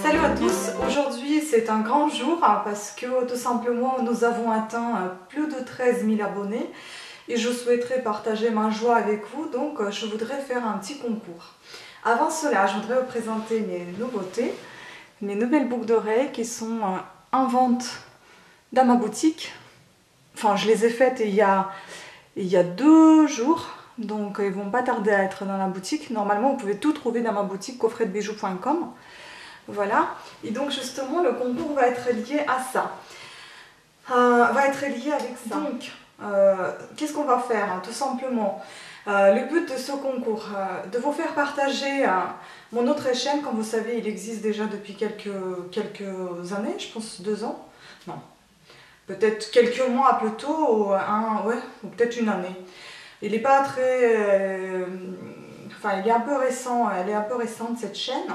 Salut à tous, aujourd'hui c'est un grand jour parce que tout simplement nous avons atteint plus de 13 000 abonnés et je souhaiterais partager ma joie avec vous, donc je voudrais faire un petit concours. Avant cela, je voudrais vous présenter mes nouveautés, mes nouvelles boucles d'oreilles qui sont en vente dans ma boutique. Enfin, je les ai faites il y a 2 jours, donc ils vont pas tarder à être dans la boutique. Normalement, vous pouvez tout trouver dans ma boutique coffretdebijoux.com. Voilà, et donc justement le concours va être lié à ça, va être lié avec ça. Donc, qu'est-ce qu'on va faire tout simplement, le but de ce concours, de vous faire partager mon autre chaîne. Comme vous savez, il existe déjà depuis quelques années, je pense 2 ans, non, peut-être quelques mois plutôt, ouais, ou peut-être une année. Il n'est pas très, enfin il est un peu récent, elle est un peu récente cette chaîne.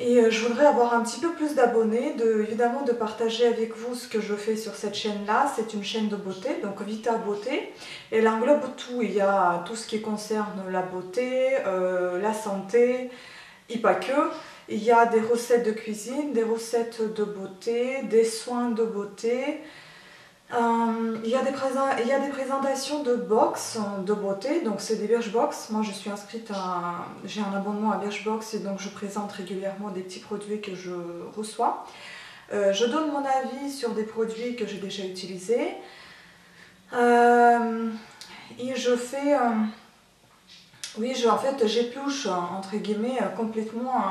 Et je voudrais avoir un petit peu plus d'abonnés, évidemment de partager avec vous ce que je fais sur cette chaîne-là. C'est une chaîne de beauté, donc Vita Beauté. Elle englobe tout, il y a tout ce qui concerne la beauté, la santé, et pas que. Il y a des recettes de cuisine, des recettes de beauté, des soins de beauté. Il y a des présentations de box de beauté, donc c'est des Birchbox. Moi je suis inscrite j'ai un abonnement à Birchbox et donc je présente régulièrement des petits produits que je reçois. Je donne mon avis sur des produits que j'ai déjà utilisés. Et je fais... oui, en fait j'épluche entre guillemets complètement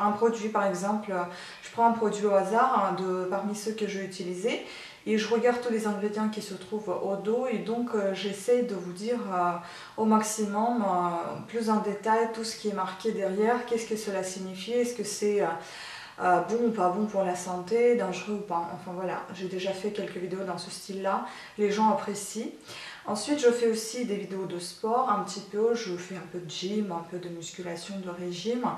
un produit. Par exemple, je prends un produit au hasard parmi ceux que j'ai utilisés. Et je regarde tous les ingrédients qui se trouvent au dos et donc j'essaie de vous dire au maximum, plus en détail, tout ce qui est marqué derrière, qu'est-ce que cela signifie, est-ce que c'est bon ou pas bon pour la santé, dangereux ou pas. Enfin voilà, j'ai déjà fait quelques vidéos dans ce style-là, les gens apprécient. Ensuite, je fais aussi des vidéos de sport un petit peu, je fais un peu de gym, un peu de musculation, de régime.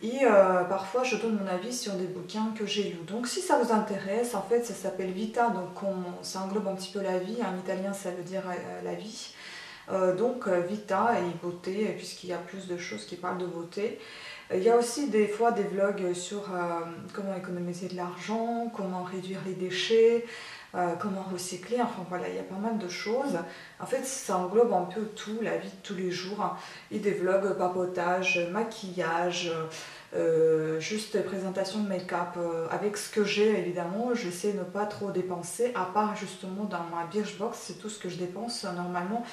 Et parfois je donne mon avis sur des bouquins que j'ai lus. Donc si ça vous intéresse, en fait ça s'appelle Vita, donc ça englobe un petit peu la vie, en italien ça veut dire la vie. Donc Vita et beauté, puisqu'il y a plus de choses qui parlent de beauté. Il y a aussi des fois des vlogs sur comment économiser de l'argent, comment réduire les déchets, comment recycler, enfin voilà, il y a pas mal de choses. En fait, ça englobe un peu tout, la vie de tous les jours. Et des vlogs papotage, maquillage, juste présentation de make-up. Avec ce que j'ai, évidemment, j'essaie de ne pas trop dépenser, à part justement dans ma Birchbox, c'est tout ce que je dépense normalement.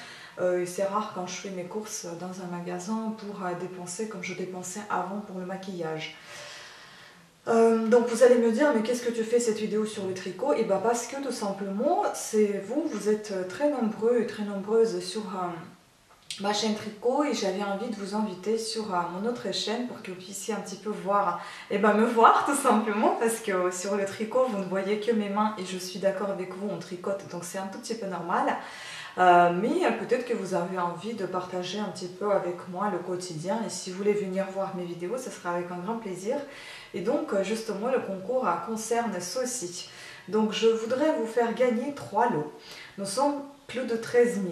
C'est rare quand je fais mes courses dans un magasin pour dépenser comme je dépensais avant pour le maquillage. Donc vous allez me dire, mais qu'est-ce que tu fais cette vidéo sur le tricot? Et bien parce que tout simplement, vous êtes très nombreux et très nombreuses sur ma chaîne tricot et j'avais envie de vous inviter sur mon autre chaîne pour que vous puissiez un petit peu voir, et ben me voir tout simplement, parce que sur le tricot vous ne voyez que mes mains et je suis d'accord avec vous, on tricote, donc c'est un tout petit peu normal. Mais peut-être que vous avez envie de partager un petit peu avec moi le quotidien et si vous voulez venir voir mes vidéos, ce sera avec un grand plaisir. Et donc justement le concours concerne ceci. Donc je voudrais vous faire gagner 3 lots. Nous sommes plus de 13 000.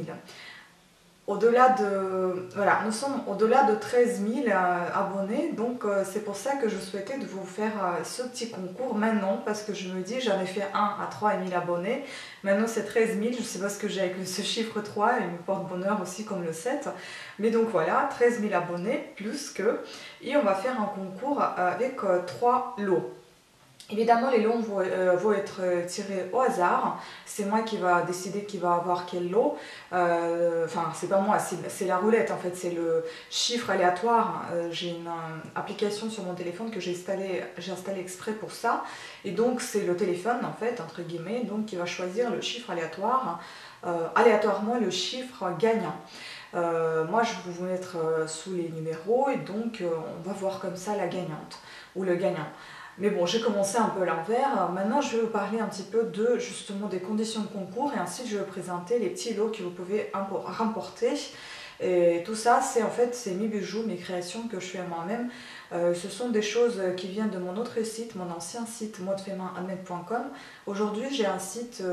Au-delà de, voilà, nous sommes au-delà de 13 000 abonnés, donc c'est pour ça que je souhaitais de vous faire ce petit concours maintenant, parce que je me dis, j'en ai fait un à 3 000 abonnés, maintenant c'est 13 000, je ne sais pas ce que j'ai avec ce chiffre 3, il me porte bonheur aussi comme le 7, mais donc voilà, 13 000 abonnés, plus que, et on va faire un concours avec 3 lots. Évidemment, les lots vont être tirés au hasard. C'est moi qui va décider qui va avoir quel lot. Enfin, c'est pas moi, c'est la roulette en fait, c'est le chiffre aléatoire. J'ai une application sur mon téléphone que j'ai installé exprès pour ça. Et donc, c'est le téléphone en fait, entre guillemets, donc qui va choisir le chiffre aléatoire, aléatoirement le chiffre gagnant. Moi, je vais vous mettre sous les numéros et donc on va voir comme ça la gagnante ou le gagnant. Mais bon, j'ai commencé un peu à l'envers. Maintenant, je vais vous parler un petit peu de justement des conditions de concours et ensuite je vais vous présenter les petits lots que vous pouvez remporter. Et tout ça, c'est en fait c'est mes bijoux, mes créations que je fais moi-même. Ce sont des choses qui viennent de mon autre site, mon ancien site modefemainahmed.com. Aujourd'hui, j'ai un site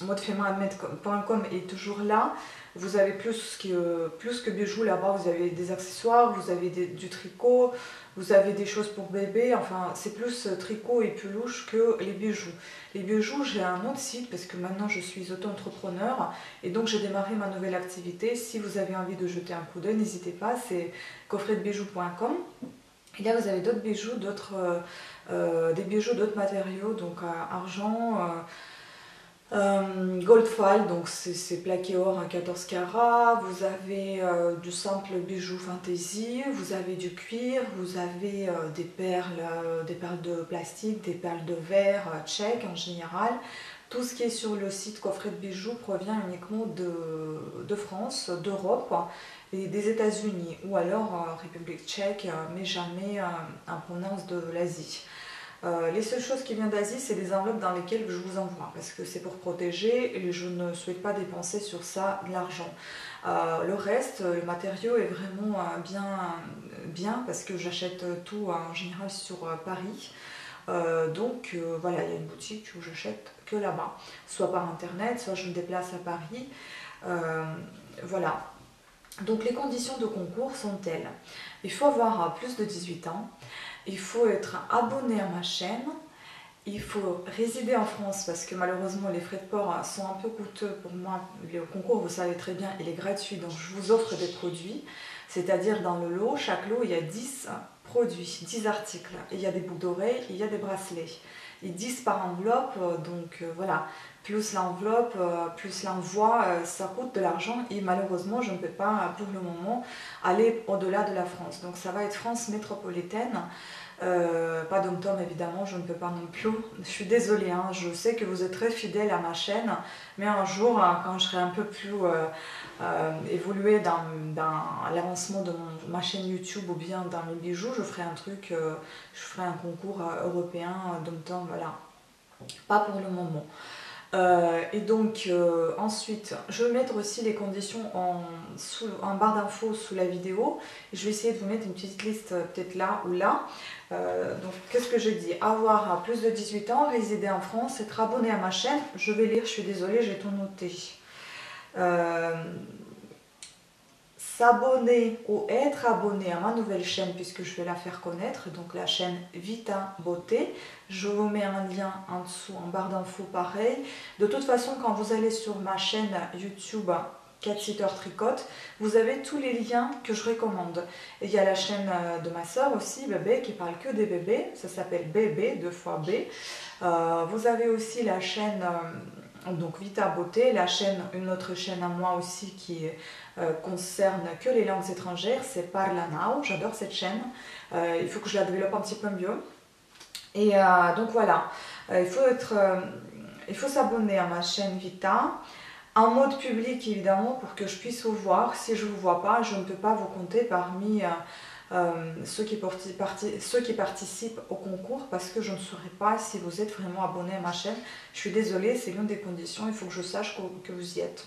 modefemainahmed.com est toujours là. Vous avez plus que bijoux là-bas, vous avez des accessoires, vous avez du tricot, vous avez des choses pour bébé, enfin c'est plus tricot et peluche que les bijoux. Les bijoux, j'ai un autre site parce que maintenant je suis auto-entrepreneur et donc j'ai démarré ma nouvelle activité. Si vous avez envie de jeter un coup d'œil, n'hésitez pas, c'est coffretdebijoux.com. Et là vous avez d'autres bijoux, des bijoux d'autres matériaux, donc argent, gold foil, donc c'est plaqué or à 14 carats. Vous avez du simple bijou fantasy, vous avez du cuir, vous avez des perles de plastique, des perles de verre tchèques en général. Tout ce qui est sur le site coffret de bijoux provient uniquement de France, d'Europe et des États-Unis, ou alors République tchèque, mais jamais en provenance de l'Asie. Les seules choses qui viennent d'Asie, c'est des enveloppes dans lesquelles je vous envoie, parce que c'est pour protéger et je ne souhaite pas dépenser sur ça de l'argent. Le reste, le matériau est vraiment bien parce que j'achète tout en général sur Paris. Voilà, il y a une boutique où j'achète que là-bas, soit par internet, soit je me déplace à Paris. Voilà. Donc les conditions de concours sont telles. Il faut avoir plus de 18 ans. Il faut être abonné à ma chaîne, il faut résider en France parce que malheureusement les frais de port sont un peu coûteux pour moi. Le concours, vous savez très bien, il est gratuit, donc je vous offre des produits. C'est-à-dire dans le lot, chaque lot, il y a 10 produits, 10 articles. Il y a des boucles d'oreilles, il y a des bracelets. Et 10 par enveloppe, voilà. Plus l'enveloppe, plus l'envoi, ça coûte de l'argent et malheureusement je ne peux pas pour le moment aller au-delà de la France. Donc ça va être France métropolitaine, pas d'Om-Tom évidemment, je ne peux pas non plus. Je suis désolée, hein, je sais que vous êtes très fidèles à ma chaîne, mais un jour quand je serai un peu plus évoluée dans l'avancement de ma chaîne YouTube ou bien dans mes bijoux, je ferai un truc, je ferai un concours européen d'Om-Tom, voilà. Pas pour le moment. Ensuite, je vais mettre aussi les conditions en barre d'infos sous la vidéo. Je vais essayer de vous mettre une petite liste peut-être là ou là. Donc qu'est-ce que je dis? Avoir plus de 18 ans, résider en France, être abonné à ma chaîne. Je vais lire, je suis désolée, j'ai tout noté. S'abonner ou être abonné à ma nouvelle chaîne puisque je vais la faire connaître, donc la chaîne Vita Beauté. Je vous mets un lien en dessous en barre d'infos pareil. De toute façon, quand vous allez sur ma chaîne YouTube Cat Sitter Tricote, vous avez tous les liens que je recommande. Et il y a la chaîne de ma soeur aussi, Bébé, qui parle que des bébés, ça s'appelle Bébé, 2 fois B. Vous avez aussi la chaîne donc Vita Beauté, une autre chaîne à moi aussi qui concerne que les langues étrangères, c'est Parla Now, j'adore cette chaîne, il faut que je la développe un petit peu mieux. Et donc voilà, il faut s'abonner à ma chaîne Vita, en mode public évidemment pour que je puisse vous voir. Si je ne vous vois pas, je ne peux pas vous compter parmi ceux qui participent au concours parce que je ne saurais pas si vous êtes vraiment abonné à ma chaîne. Je suis désolée, c'est l'une des conditions, il faut que je sache que vous y êtes.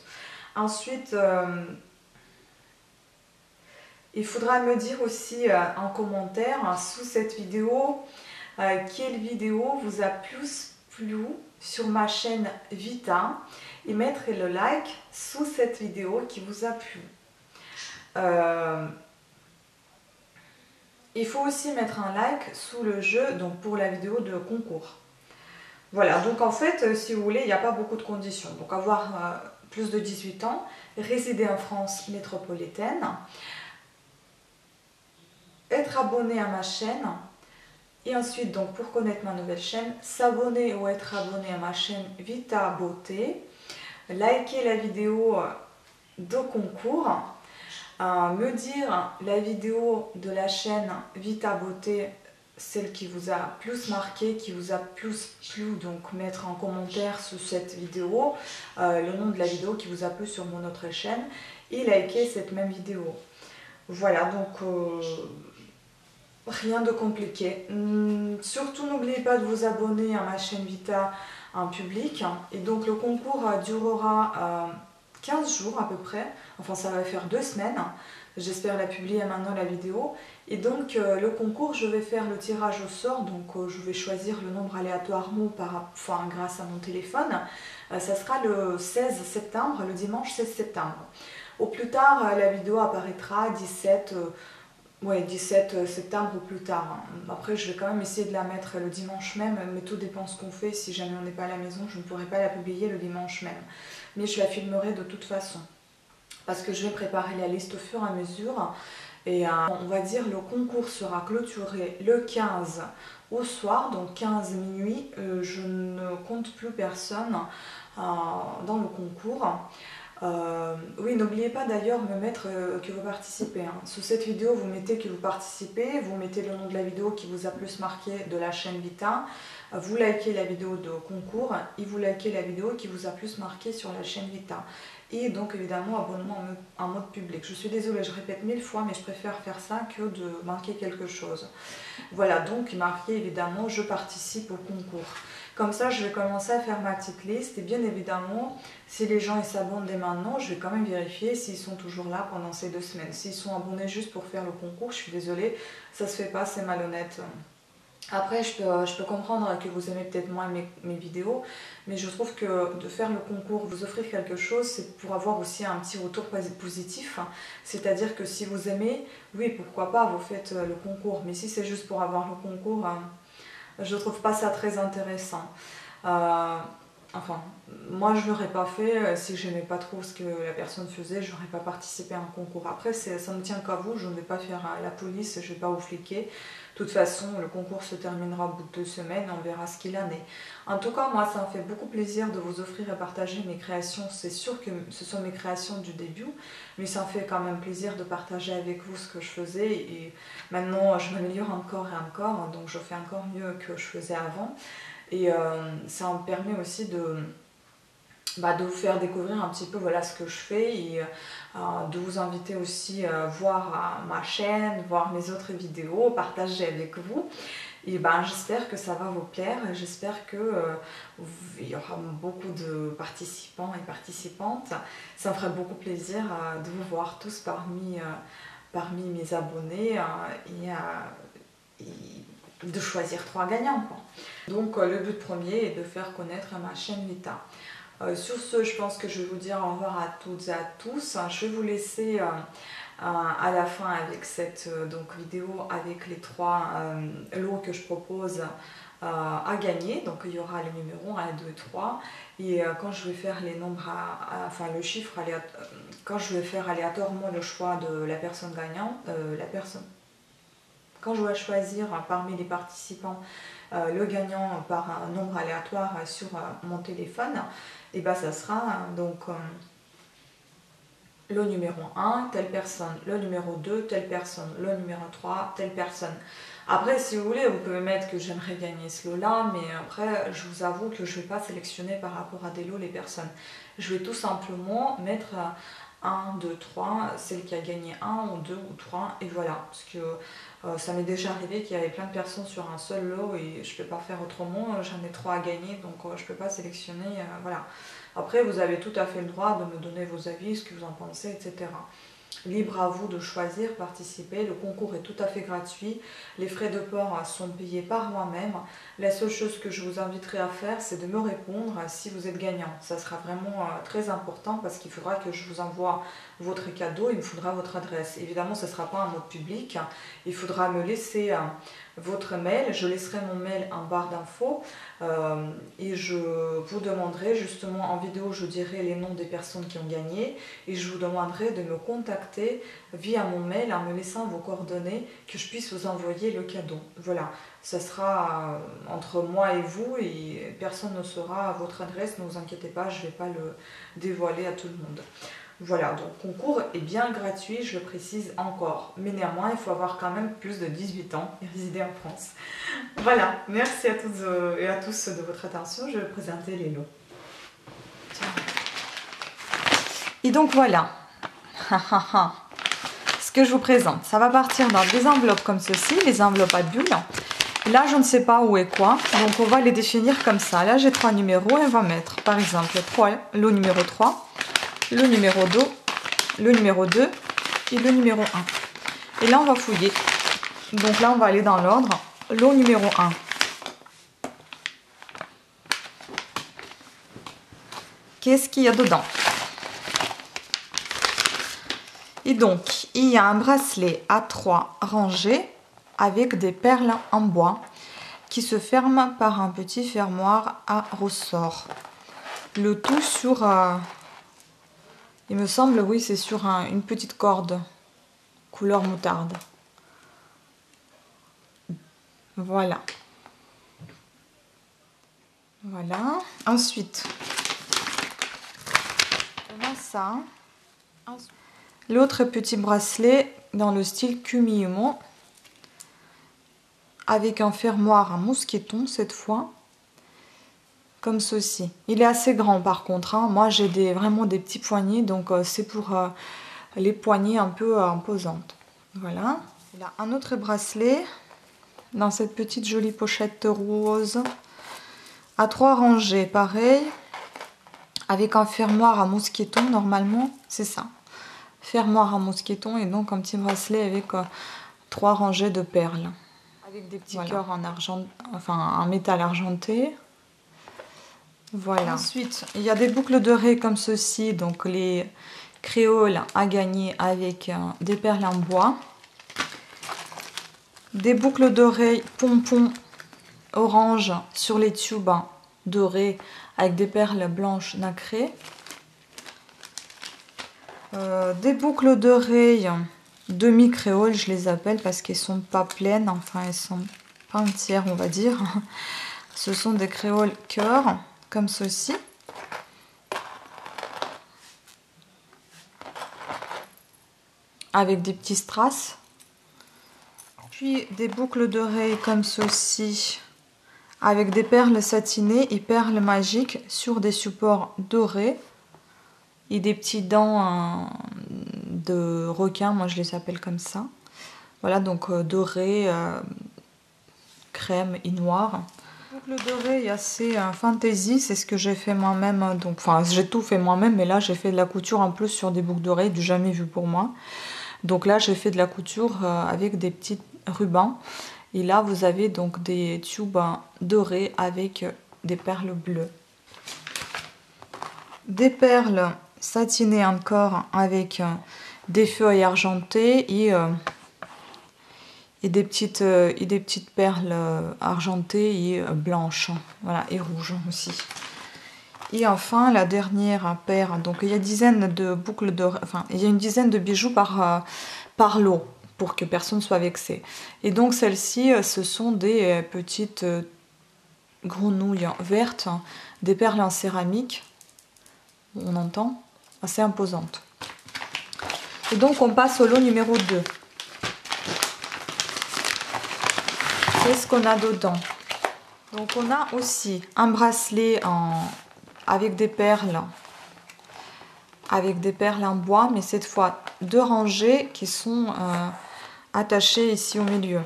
Ensuite, il faudra me dire aussi en commentaire sous cette vidéo quelle vidéo vous a plus plu sur ma chaîne Vita et mettre le like sous cette vidéo qui vous a plu. Il faut aussi mettre un like sous le jeu, donc pour la vidéo de concours. Voilà, donc en fait, si vous voulez, il n'y a pas beaucoup de conditions. Donc avoir plus de 18 ans, résider en France métropolitaine, être abonné à ma chaîne, et ensuite, donc pour connaître ma nouvelle chaîne, s'abonner ou être abonné à ma chaîne Vita Beauté, liker la vidéo de concours, me dire la vidéo de la chaîne Vita Beauté, celle qui vous a plus marqué, qui vous a plus plu, donc mettre en commentaire sous cette vidéo le nom de la vidéo qui vous a plu sur mon autre chaîne et liker cette même vidéo. Voilà, donc rien de compliqué. Surtout n'oubliez pas de vous abonner à ma chaîne Vita en public. Et donc le concours durera 15 jours à peu près, enfin ça va faire 2 semaines. J'espère la publier maintenant la vidéo. Et donc le concours, je vais faire le tirage au sort, donc je vais choisir le nombre aléatoirement grâce à mon téléphone. Ça sera le 16 septembre, le dimanche 16 septembre. Au plus tard, la vidéo apparaîtra 17 septembre ou plus tard. Après, je vais quand même essayer de la mettre le dimanche même, mais tout dépend ce qu'on fait. Si jamais on n'est pas à la maison, je ne pourrai pas la publier le dimanche même. Mais je la filmerai de toute façon, parce que je vais préparer la liste au fur et à mesure. Et on va dire le concours sera clôturé le 15 au soir, donc 15 minuit. Je ne compte plus personne dans le concours. Oui, n'oubliez pas d'ailleurs me mettre que vous participez. Sous cette vidéo, vous mettez que vous participez, vous mettez le nom de la vidéo qui vous a plus marqué de la chaîne Vita, vous likez la vidéo de concours et vous likez la vidéo qui vous a plus marqué sur la chaîne Vita. Et donc évidemment abonnement en mode public. Je suis désolée, je répète 1000 fois, mais je préfère faire ça que de manquer quelque chose. Voilà, donc marqué évidemment je participe au concours. Comme ça, je vais commencer à faire ma petite liste. Et bien évidemment, si les gens s'abonnent dès maintenant, je vais quand même vérifier s'ils sont toujours là pendant ces 2 semaines. S'ils sont abonnés juste pour faire le concours, je suis désolée, ça se fait pas, c'est malhonnête. Après, je peux comprendre que vous aimez peut-être moins mes vidéos, mais je trouve que de faire le concours, vous offrir quelque chose, c'est pour avoir aussi un petit retour positif. C'est-à-dire que si vous aimez, oui, pourquoi pas, vous faites le concours. Mais si c'est juste pour avoir le concours, je trouve pas ça très intéressant. Enfin, moi je l'aurais pas fait si j'aimais pas trop ce que la personne faisait, je n'aurais pas participé à un concours. Après, ça ne tient qu'à vous, je ne vais pas faire la police, je ne vais pas vous fliquer. De toute façon, le concours se terminera au bout de 2 semaines, on verra ce qu'il en est. En tout cas, moi, ça me fait beaucoup plaisir de vous offrir et partager mes créations. C'est sûr que ce sont mes créations du début, mais ça me fait quand même plaisir de partager avec vous ce que je faisais. Et maintenant, je m'améliore encore et encore, donc je fais encore mieux que je faisais avant. Et ça me permet aussi de vous faire découvrir un petit peu voilà, ce que je fais et de vous inviter aussi à voir ma chaîne, voir mes autres vidéos, partager avec vous. Et j'espère que ça va vous plaire, j'espère qu'il y aura beaucoup de participants et participantes. Ça me ferait beaucoup plaisir de vous voir tous parmi mes abonnés et de choisir 3 gagnants, quoi. Donc le but premier est de faire connaître ma chaîne Vita. Sur ce, je pense que je vais vous dire au revoir à toutes et à tous. Je vais vous laisser à la fin avec cette vidéo avec les 3 lots que je propose à gagner. Donc il y aura le numéro 1, 2, 3. Et quand je vais faire les nombres, le chiffre, quand je vais faire aléatoirement le choix de la personne gagnante, quand je vais choisir parmi les participants le gagnant par un nombre aléatoire sur mon téléphone, et ça sera donc le numéro 1, telle personne, le numéro 2, telle personne, le numéro 3, telle personne. Après, si vous voulez, vous pouvez mettre que j'aimerais gagner ce lot-là, mais après, je vous avoue que je ne vais pas sélectionner par rapport à des lots les personnes. Je vais tout simplement mettre 1, 2, 3, celle qui a gagné 1 ou 2 ou 3, et voilà. Parce que ça m'est déjà arrivé qu'il y avait plein de personnes sur un seul lot et je ne peux pas faire autrement, j'en ai 3 à gagner, donc je ne peux pas sélectionner, voilà. Après, vous avez tout à fait le droit de me donner vos avis, ce que vous en pensez, etc. Libre à vous de choisir, participer. Le concours est tout à fait gratuit. Les frais de port sont payés par moi-même. La seule chose que je vous inviterai à faire, c'est de me répondre si vous êtes gagnant. Ça sera vraiment très important parce qu'il faudra que je vous envoie votre cadeau. Il me faudra votre adresse. Évidemment, ce ne sera pas en mode public. Il faudra me laisser votre mail. Je laisserai mon mail en barre d'infos et je vous demanderai justement en vidéo, je dirai les noms des personnes qui ont gagné et je vous demanderai de me contacter via mon mail en me laissant vos coordonnées que je puisse vous envoyer le cadeau. Voilà, ça sera entre moi et vous et personne ne saura votre adresse, ne vous inquiétez pas, je ne vais pas le dévoiler à tout le monde. Voilà, donc le concours est bien gratuit, je le précise encore. Mais néanmoins, il faut avoir quand même plus de 18 ans et résider en France. Voilà, merci à toutes et à tous de votre attention. Je vais présenter les lots. Et donc voilà, ce que je vous présente. Ça va partir dans des enveloppes comme ceci, les enveloppes à bulles. Là, je ne sais pas où est quoi, donc on va les définir comme ça. Là, j'ai 3 numéros et on va mettre, par exemple, le numéro 3. le numéro 2, le numéro 2 et le numéro 1. Et là, on va fouiller. Donc là, on va aller dans l'ordre. Lot numéro 1. Qu'est-ce qu'il y a dedans? Et donc, il y a un bracelet à 3 rangées avec des perles en bois qui se ferme par un petit fermoir à ressort. Le tout sur, il me semble, oui, c'est sur une petite corde couleur moutarde. Voilà. Voilà. Ensuite, on a ça. L'autre petit bracelet dans le style cumuliment avec un fermoir à mousqueton cette fois, comme ceci. Il est assez grand par contre, hein. Moi j'ai vraiment des petits poignets, donc c'est pour les poignées un peu imposantes. Voilà. Il y a un autre bracelet dans cette petite jolie pochette rose à 3 rangées, pareil, avec un fermoir à mousqueton normalement, c'est ça. Fermoir à mousqueton et donc un petit bracelet avec 3 rangées de perles. Avec des petits cœurs en argent, enfin en métal argenté. Voilà. Ensuite, il y a des boucles d'oreilles comme ceci, donc les créoles à gagner avec des perles en bois. Des boucles d'oreilles pompons orange sur les tubes dorés avec des perles blanches nacrées. Des boucles d'oreilles demi-créoles, je les appelle parce qu'elles sont pas pleines, enfin elles sont pas entières on va dire. Ce sont des créoles cœur, comme ceci. Avec des petits strass. Puis des boucles d'oreilles comme ceci, avec des perles satinées et perles magiques sur des supports dorés. Et des petits dents de requin, moi je les appelle comme ça. Voilà, donc doré, crème et noir. Boucle dorée assez fantaisie, c'est ce que j'ai fait moi-même. Donc, enfin, j'ai tout fait moi-même, mais là j'ai fait de la couture en plus sur des boucles d'oreilles, du jamais vu pour moi. Donc là j'ai fait de la couture avec des petits rubans. Et là vous avez donc des tubes dorés avec des perles bleues. Des perles satinées encore avec des feuilles argentées et des petites perles argentées et blanches, voilà, et rouges aussi. Et enfin la dernière paire, donc il y a une dizaine de boucles d'oreilles, enfin il y a une dizaine de bijoux par lot pour que personne ne soit vexé. Et donc celles-ci, ce sont des petites grenouilles vertes, des perles en céramique, on entend, assez imposantes. Et donc on passe au lot numéro 2. Qu'est-ce qu'on a dedans? Donc on a aussi un bracelet avec des perles en bois, mais cette fois 2 rangées qui sont attachées ici au milieu.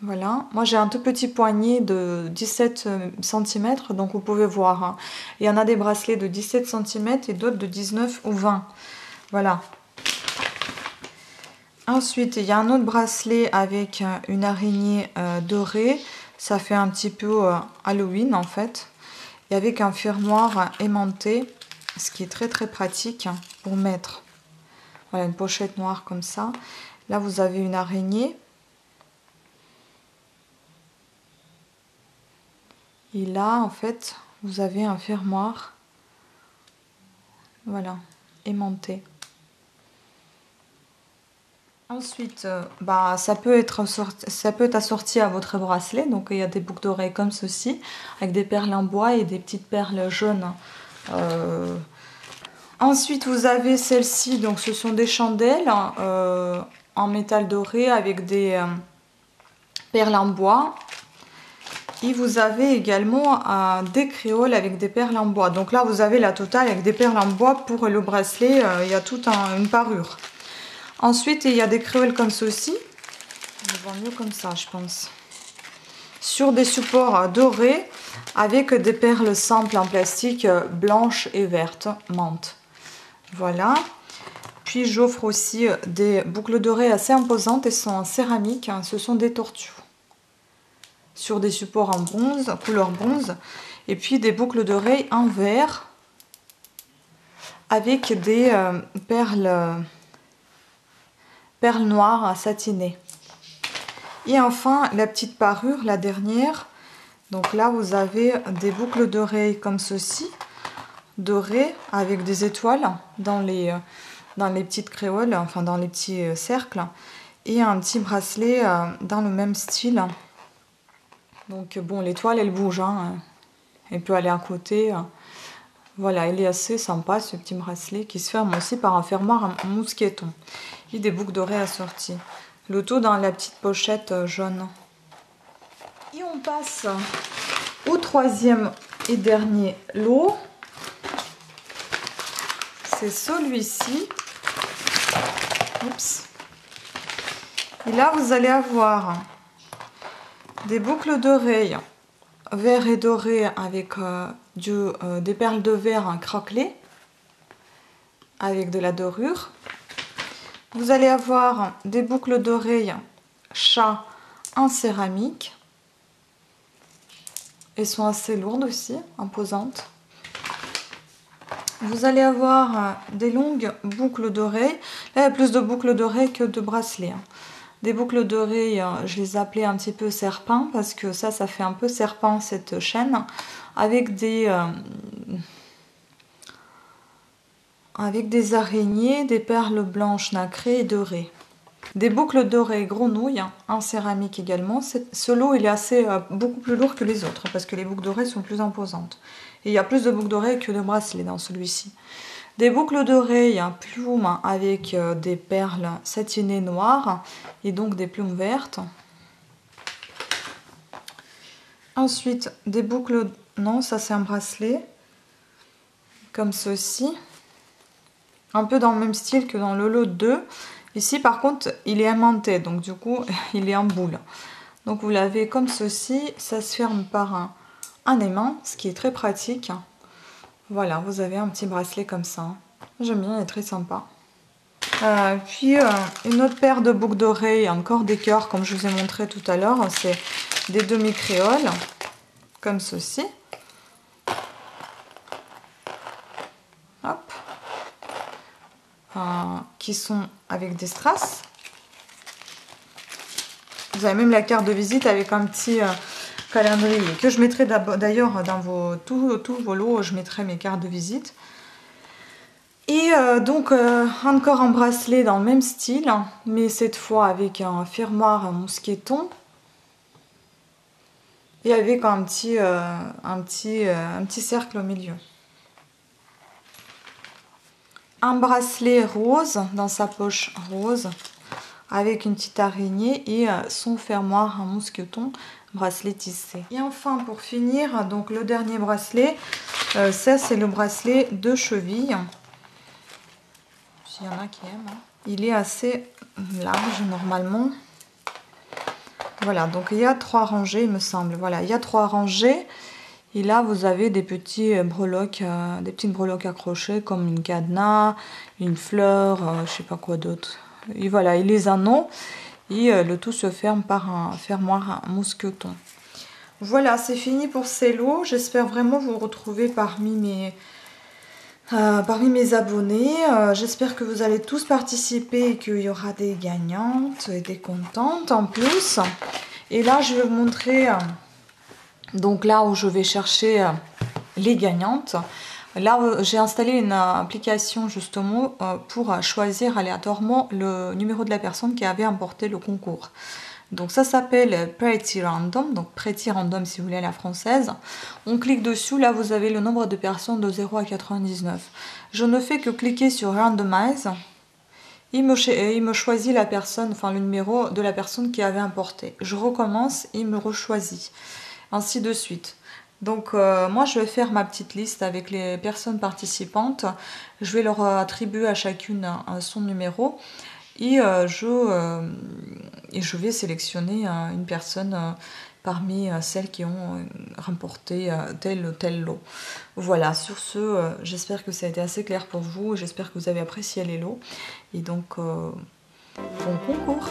Voilà, moi j'ai un tout petit poignet de 17 cm, donc vous pouvez voir, hein. Il y en a des bracelets de 17 cm et d'autres de 19 ou 20. Voilà. Ensuite, il y a un autre bracelet avec une araignée dorée. Ça fait un petit peu Halloween en fait. Et avec un fermoir aimanté, ce qui est très très pratique pour mettre. Voilà, une pochette noire comme ça. Là, vous avez une araignée. Et là, en fait, vous avez un fermoir. Voilà, aimanté. Ensuite, ça peut être assorti à votre bracelet. Donc il y a des boucles d'oreilles comme ceci, avec des perles en bois et des petites perles jaunes. Ensuite, vous avez celle-ci, donc ce sont des chandelles en métal doré avec des perles en bois. Et vous avez également des créoles avec des perles en bois. Donc là, vous avez la totale avec des perles en bois pour le bracelet. Il y a toute une parure. Ensuite, il y a des créoles comme ceci. Je vois mieux comme ça, je pense. sur des supports dorés avec des perles simples en plastique blanches et vertes, menthe. Voilà. Puis j'offre aussi des boucles d'oreilles assez imposantes, elles sont en céramique, ce sont des tortues. Sur des supports en bronze, couleur bronze. Et puis des boucles d'oreilles en verre avec des perles noires satinées. Et enfin, la petite parure, la dernière. Donc là, vous avez des boucles d'oreilles comme ceci, dorées avec des étoiles dans les petites créoles, enfin dans les petits cercles. Et un petit bracelet dans le même style. Donc bon, l'étoile, elle bouge, hein. Elle peut aller à côté. Voilà, il est assez sympa ce petit bracelet qui se ferme aussi par un fermoir en mousqueton. Et des boucles d'oreilles assorties. Le tout dans la petite pochette jaune. Et on passe au troisième et dernier lot. C'est celui-ci. Oups. Et là, vous allez avoir des boucles d'oreilles vert et doré avec des perles de verre craquelées avec de la dorure. Vous allez avoir des boucles d'oreilles chat en céramique. Elles sont assez lourdes aussi, imposantes. Vous allez avoir des longues boucles d'oreilles. Là, il y a plus de boucles d'oreilles que de bracelets. Des boucles d'oreilles, je les appelais un petit peu serpents parce que ça fait un peu serpent cette chaîne, avec des araignées, des perles blanches nacrées et dorées. Des boucles d'oreilles grenouilles en céramique également. Ce lot il est beaucoup plus lourd que les autres parce que les boucles d'oreilles sont plus imposantes. Et il y a plus de boucles d'oreilles que de bracelets dans celui-ci. Des boucles d'oreilles plumes avec des perles satinées noires et donc des plumes vertes. Ensuite, des boucles... Non, ça c'est un bracelet. Comme ceci. Un peu dans le même style que dans le lot 2. Ici par contre, il est aimanté, donc du coup, il est en boule. Donc vous l'avez comme ceci. Ça se ferme par un aimant, ce qui est très pratique. Voilà, vous avez un petit bracelet comme ça. J'aime bien, il est très sympa. Puis une autre paire de boucles d'oreilles, encore des cœurs comme je vous ai montré tout à l'heure. C'est des demi-créoles, comme ceci. Hop. Qui sont avec des strass. Vous avez même la carte de visite avec un petit... calendrier que je mettrai d'ailleurs dans tous vos lots, je mettrai mes cartes de visite. Et donc encore un bracelet dans le même style, mais cette fois avec un fermoir en mousqueton et avec un petit cercle au milieu. Un bracelet rose dans sa poche rose avec une petite araignée et son fermoir en mousqueton. Bracelet tissé. Et enfin pour finir, donc le dernier bracelet, ça c'est le bracelet de cheville. S'il y en a qui aiment. Il est assez large normalement. Voilà, donc il y a 3 rangées il me semble. Voilà, il y a 3 rangées. Et là vous avez des petits breloques, des petites breloques accrochées comme une cadenas, une fleur, je sais pas quoi d'autre. Et voilà, il les en ont. Et le tout se ferme par un fermoir à mousqueton. Voilà, c'est fini pour ces lots. J'espère vraiment vous retrouver parmi mes abonnés. J'espère que vous allez tous participer et qu'il y aura des gagnantes et des contentes en plus. Et là, je vais vous montrer donc là où je vais chercher les gagnantes. Là, j'ai installé une application justement pour choisir aléatoirement le numéro de la personne qui avait remporté le concours. Donc ça s'appelle Pretty Random, donc Pretty Random si vous voulez à la française. On clique dessus, là vous avez le nombre de personnes de 0 à 99. Je ne fais que cliquer sur Randomize. Il me choisit la personne, enfin le numéro de la personne qui avait remporté. Je recommence, il me rechoisit. Ainsi de suite. Donc moi je vais faire ma petite liste avec les personnes participantes. Je vais leur attribuer à chacune son numéro et je vais sélectionner une personne parmi celles qui ont remporté tel ou tel lot. Voilà, sur ce, j'espère que ça a été assez clair pour vous, j'espère que vous avez apprécié les lots, et donc bon concours!